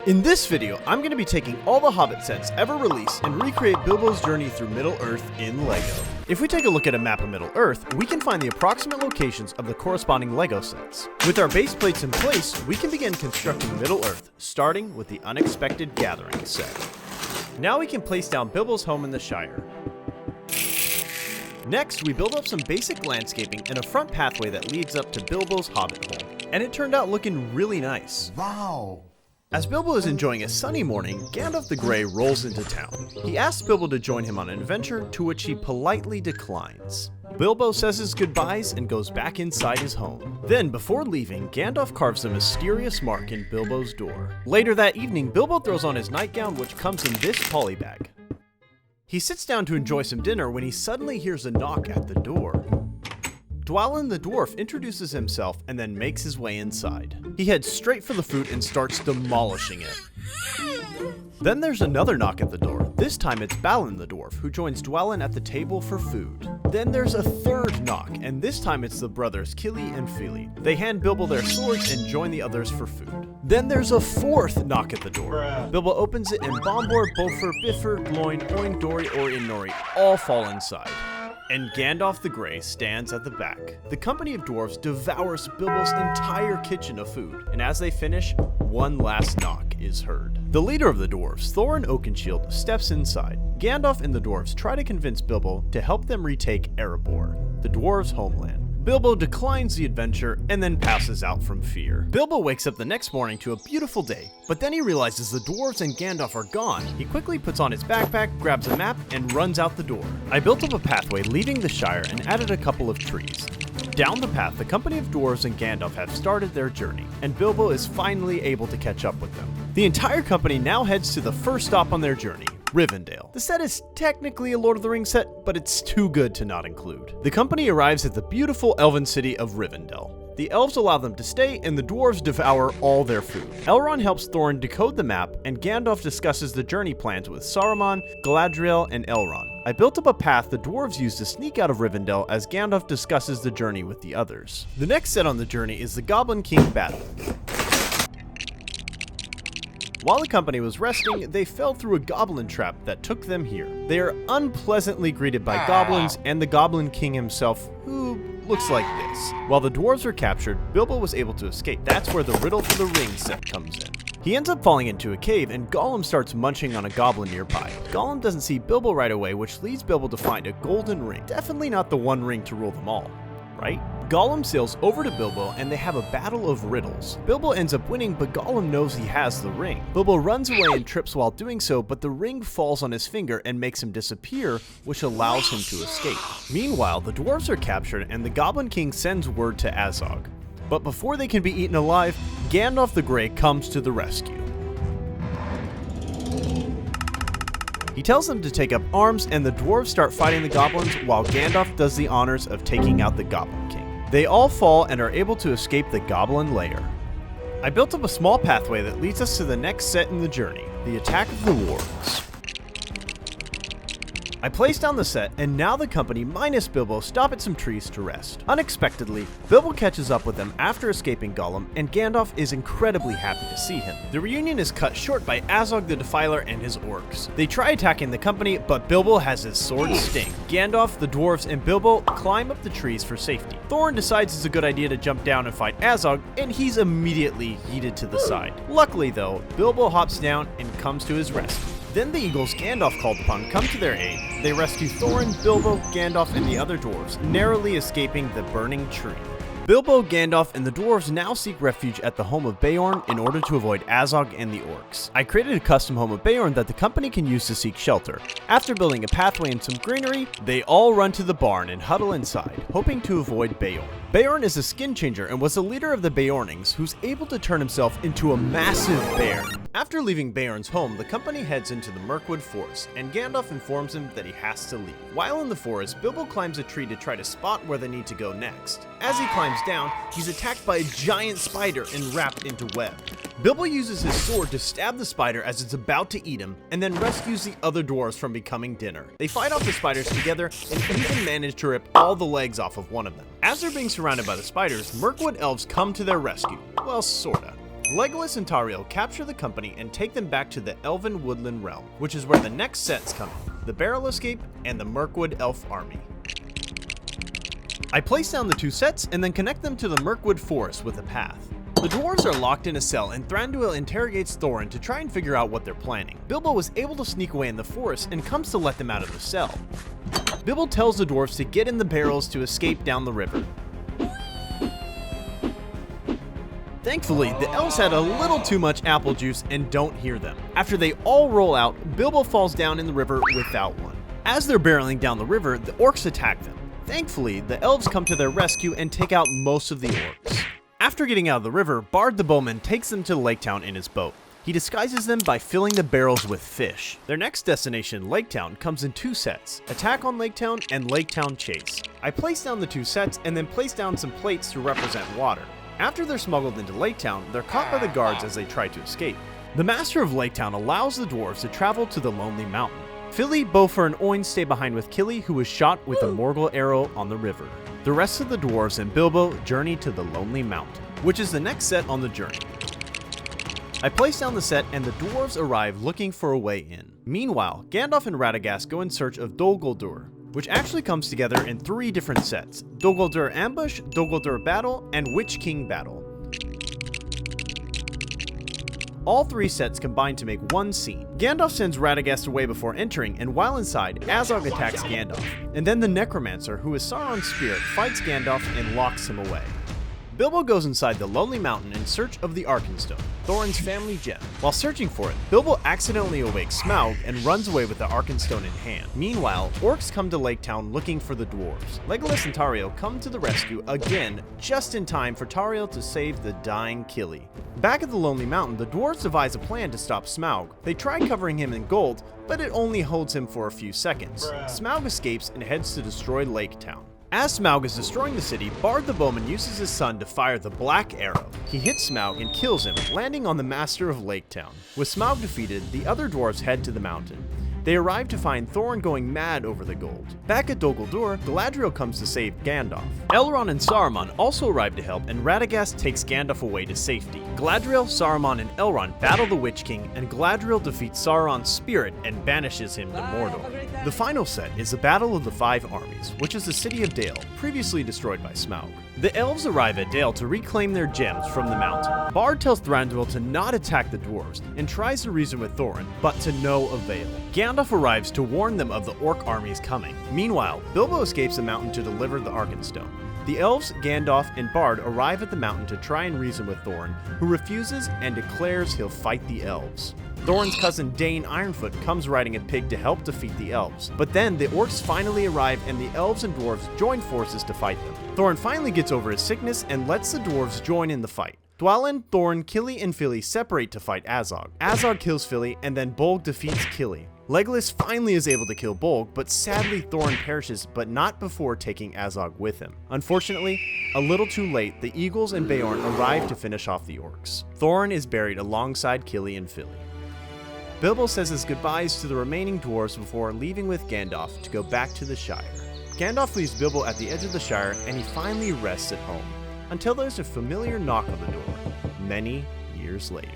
In this video, I'm going to be taking all the Hobbit sets ever released and recreate Bilbo's journey through Middle-earth in LEGO. If we take a look at a map of Middle-earth, we can find the approximate locations of the corresponding LEGO sets. With our base plates in place, we can begin constructing Middle-earth, starting with the Unexpected Gathering set. Now we can place down Bilbo's home in the Shire. Next, we build up some basic landscaping and a front pathway that leads up to Bilbo's Hobbit hole. And it turned out looking really nice. Wow! As Bilbo is enjoying a sunny morning, Gandalf the Grey rolls into town. He asks Bilbo to join him on an adventure, to which he politely declines. Bilbo says his goodbyes and goes back inside his home. Then, before leaving, Gandalf carves a mysterious mark in Bilbo's door. Later that evening, Bilbo throws on his nightgown, which comes in this polybag. He sits down to enjoy some dinner when he suddenly hears a knock at the door. Dwalin the dwarf introduces himself and then makes his way inside. He heads straight for the food and starts demolishing it. Then there's another knock at the door. This time it's Balin the dwarf, who joins Dwalin at the table for food. Then there's a third knock, and this time it's the brothers Kili and Fili. They hand Bilbo their swords and join the others for food. Then there's a fourth knock at the door. Bilbo opens it and Bombor, Bofur, Bifur, Gloin, Oin, Dori, Ori, and Nori all fall inside. And Gandalf the Grey stands at the back. The company of dwarves devours Bilbo's entire kitchen of food, and as they finish, one last knock is heard. The leader of the dwarves, Thorin Oakenshield, steps inside. Gandalf and the dwarves try to convince Bilbo to help them retake Erebor, the dwarves' homeland. Bilbo declines the adventure and then passes out from fear. Bilbo wakes up the next morning to a beautiful day, but then he realizes the dwarves and Gandalf are gone. He quickly puts on his backpack, grabs a map, and runs out the door. I built up a pathway leading the Shire and added a couple of trees. Down the path, the company of dwarves and Gandalf have started their journey, and Bilbo is finally able to catch up with them. The entire company now heads to the first stop on their journey, Rivendell. The set is technically a Lord of the Rings set, but it's too good to not include. The company arrives at the beautiful elven city of Rivendell. The elves allow them to stay, and the dwarves devour all their food. Elrond helps Thorin decode the map, and Gandalf discusses the journey plans with Saruman, Galadriel, and Elrond. I built up a path the dwarves use to sneak out of Rivendell as Gandalf discusses the journey with the others. The next set on the journey is the Goblin King battle. While the company was resting, they fell through a goblin trap that took them here. They are unpleasantly greeted by goblins and the Goblin King himself, who looks like this. While the dwarves were captured, Bilbo was able to escape. That's where the Riddle for the Ring set comes in. He ends up falling into a cave, and Gollum starts munching on a goblin nearby. Gollum doesn't see Bilbo right away, which leads Bilbo to find a golden ring. Definitely not the one ring to rule them all, right? Gollum sails over to Bilbo and they have a battle of riddles. Bilbo ends up winning, but Gollum knows he has the ring. Bilbo runs away and trips while doing so, but the ring falls on his finger and makes him disappear, which allows him to escape. Meanwhile, the dwarves are captured and the Goblin King sends word to Azog. But before they can be eaten alive, Gandalf the Grey comes to the rescue. He tells them to take up arms, and the dwarves start fighting the goblins while Gandalf does the honors of taking out the Goblin King. They all fall and are able to escape the goblin lair. I built up a small pathway that leads us to the next set in the journey, the Attack of the Wargs. I placed down the set, and now the company minus Bilbo stop at some trees to rest. Unexpectedly, Bilbo catches up with them after escaping Gollum, and Gandalf is incredibly happy to see him. The reunion is cut short by Azog the Defiler and his orcs. They try attacking the company, but Bilbo has his sword sting. Gandalf, the dwarves, and Bilbo climb up the trees for safety. Thorin decides it's a good idea to jump down and fight Azog, and he's immediately yeeted to the side. Luckily though, Bilbo hops down and comes to his rescue. Then the eagles Gandalf called upon come to their aid. They rescue Thorin, Bilbo, Gandalf, and the other dwarves, narrowly escaping the burning tree. Bilbo, Gandalf, and the dwarves now seek refuge at the home of Beorn in order to avoid Azog and the orcs. I created a custom home of Beorn that the company can use to seek shelter. After building a pathway and some greenery, they all run to the barn and huddle inside, hoping to avoid Beorn. Beorn is a skin changer and was the leader of the Beornings, who's able to turn himself into a massive bear. After leaving Beorn's home, the company heads into the Mirkwood Forest, and Gandalf informs him that he has to leave. While in the forest, Bilbo climbs a tree to try to spot where they need to go next. As he climbs down, he's attacked by a giant spider and wrapped into web. Bilbo uses his sword to stab the spider as it's about to eat him, and then rescues the other dwarves from becoming dinner. They fight off the spiders together and even manage to rip all the legs off of one of them. As they're being surrounded by the spiders, Mirkwood elves come to their rescue. Well, sorta. Legolas and Tauriel capture the company and take them back to the Elven Woodland Realm, which is where the next sets come in, the Barrel Escape and the Mirkwood Elf Army. I place down the two sets and then connect them to the Mirkwood Forest with a path. The dwarves are locked in a cell and Thranduil interrogates Thorin to try and figure out what they're planning. Bilbo was able to sneak away in the forest and comes to let them out of the cell. Bilbo tells the dwarves to get in the barrels to escape down the river. Thankfully, the elves had a little too much apple juice and don't hear them. After they all roll out, Bilbo falls down in the river without one. As they're barreling down the river, the orcs attack them. Thankfully, the elves come to their rescue and take out most of the orcs. After getting out of the river, Bard the bowman takes them to Lake Town in his boat. He disguises them by filling the barrels with fish. Their next destination, Lake Town, comes in two sets, Attack on Lake Town and Lake Town Chase. I place down the two sets and then place down some plates to represent water. After they're smuggled into Lake Town, they're caught by the guards as they try to escape. The master of Lake Town allows the dwarves to travel to the Lonely Mountain. Philly, Beaufort, and Oin stay behind with Killy, who was shot with a Morgul arrow on the river. The rest of the dwarves and Bilbo journey to the Lonely Mountain, which is the next set on the journey. I place down the set and the dwarves arrive looking for a way in. Meanwhile, Gandalf and Radagast go in search of Dol Guldur, which actually comes together in 3 different sets: Dol Guldur Ambush, Dol Guldur Battle, and Witch King Battle. All 3 sets combine to make one scene. Gandalf sends Radagast away before entering, and while inside, Azog attacks Gandalf. And then the Necromancer, who is Sauron's spirit, fights Gandalf and locks him away. Bilbo goes inside the Lonely Mountain in search of the Arkenstone, Thorin's family gem. While searching for it, Bilbo accidentally awakes Smaug and runs away with the Arkenstone in hand. Meanwhile, orcs come to Lake Town looking for the dwarves. Legolas and Tauriel come to the rescue again, just in time for Tauriel to save the dying Killy. Back at the Lonely Mountain, the dwarves devise a plan to stop Smaug. They try covering him in gold, but it only holds him for a few seconds. Smaug escapes and heads to destroy Lake Town. As Smaug is destroying the city, Bard the bowman uses his son to fire the Black Arrow. He hits Smaug and kills him, landing on the master of Lake Town. With Smaug defeated, the other dwarves head to the mountain. They arrive to find Thorin going mad over the gold. Back at Dol Guldur, Galadriel comes to save Gandalf. Elrond and Saruman also arrive to help, and Radagast takes Gandalf away to safety. Galadriel, Saruman, and Elrond battle the Witch King, and Galadriel defeats Sauron's spirit and banishes him to Mordor. The final set is the Battle of the 5 Armies, which is the city of Dale, previously destroyed by Smaug. The elves arrive at Dale to reclaim their gems from the mountain. Bard tells Thranduil to not attack the dwarves, and tries to reason with Thorin, but to no avail. Gandalf arrives to warn them of the orc armies coming. Meanwhile, Bilbo escapes the mountain to deliver the Arkenstone. The elves, Gandalf, and Bard arrive at the mountain to try and reason with Thorin, who refuses and declares he'll fight the elves. Thorin's cousin Dane Ironfoot comes riding a pig to help defeat the elves, but then the orcs finally arrive and the elves and dwarves join forces to fight them. Thorin finally gets over his sickness and lets the dwarves join in the fight. Dwalin, Thorin, Killy, and Philly separate to fight Azog. Azog kills Philly, and then Bolg defeats Killy. Legolas finally is able to kill Bolg, but sadly Thorin perishes, but not before taking Azog with him. Unfortunately, a little too late, the Eagles and Beorn arrive to finish off the orcs. Thorin is buried alongside Killy and Philly. Bilbo says his goodbyes to the remaining dwarves before leaving with Gandalf to go back to the Shire. Gandalf leaves Bilbo at the edge of the Shire, and he finally rests at home, until there's a familiar knock on the door, many years later.